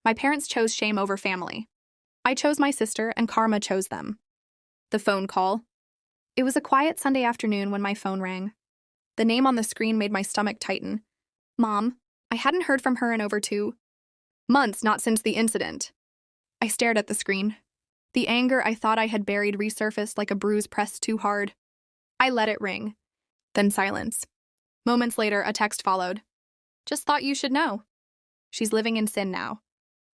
My parents chose shame over family. I chose my sister, and karma chose them. The phone call. It was a quiet Sunday afternoon when my phone rang. The name on the screen made my stomach tighten. Mom. I hadn't heard from her in over 2 months, not since the incident. I stared at the screen. The anger I thought I had buried resurfaced like a bruise pressed too hard. I let it ring. Then silence. Moments later, a text followed. Just thought you should know. She's living in sin now.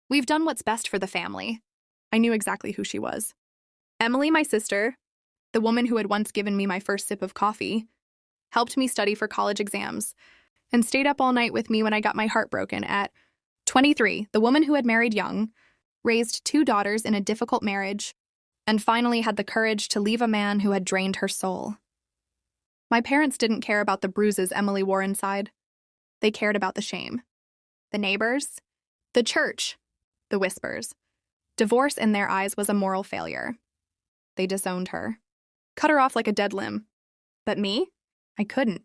We've done what's best for the family. I knew exactly who she was. Emily, my sister, the woman who had once given me my first sip of coffee, helped me study for college exams, and stayed up all night with me when I got my heart broken at 23, the woman who had married young, raised 2 daughters in a difficult marriage, and finally had the courage to leave a man who had drained her soul. My parents didn't care about the bruises Emily wore inside. They cared about the shame. The neighbors, the church, the whispers. Divorce in their eyes was a moral failure. They disowned her, cut her off like a dead limb. But me? I couldn't.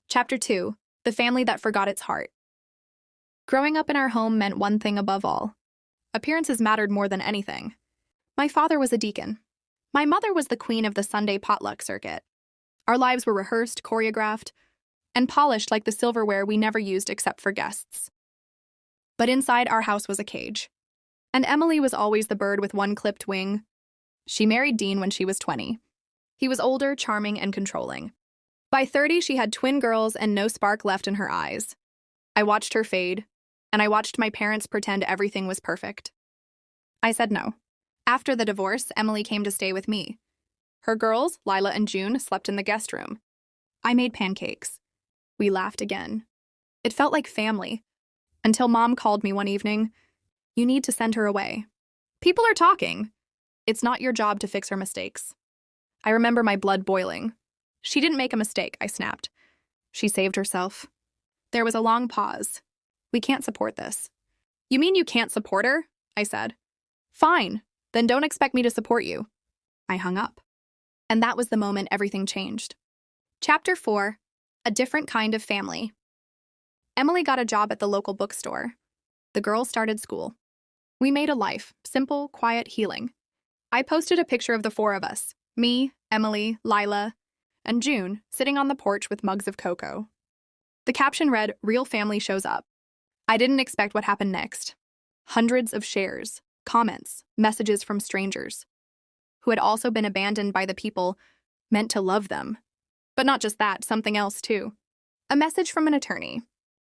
Chapter 2, the family that forgot its heart. Growing up in our home meant one thing above all. Appearances mattered more than anything. My father was a deacon. My mother was the queen of the Sunday potluck circuit. Our lives were rehearsed, choreographed, and polished like the silverware we never used except for guests. But inside our house was a cage. And Emily was always the bird with one clipped wing. She married Dean when she was 20. He was older, charming, and controlling. By 30, she had twin girls and no spark left in her eyes. I watched her fade, and I watched my parents pretend everything was perfect. I said no. After the divorce, Emily came to stay with me. Her girls, Lila and June, slept in the guest room. I made pancakes. We laughed again. It felt like family, until Mom called me one evening. You need to send her away. People are talking. It's not your job to fix her mistakes. I remember my blood boiling. She didn't make a mistake, I snapped. She saved herself. There was a long pause. We can't support this. You mean you can't support her? I said. Fine, then don't expect me to support you. I hung up. And that was the moment everything changed. Chapter 4, a different kind of family. Emily got a job at the local bookstore. The girls started school. We made a life, simple, quiet, healing. I posted a picture of the 4 of us, me, Emily, Lila, and June, sitting on the porch with mugs of cocoa. The caption read, "Real family shows up." I didn't expect what happened next. Hundreds of shares, comments, messages from strangers, who had also been abandoned by the people meant to love them. But not just that, something else too. A message from an attorney.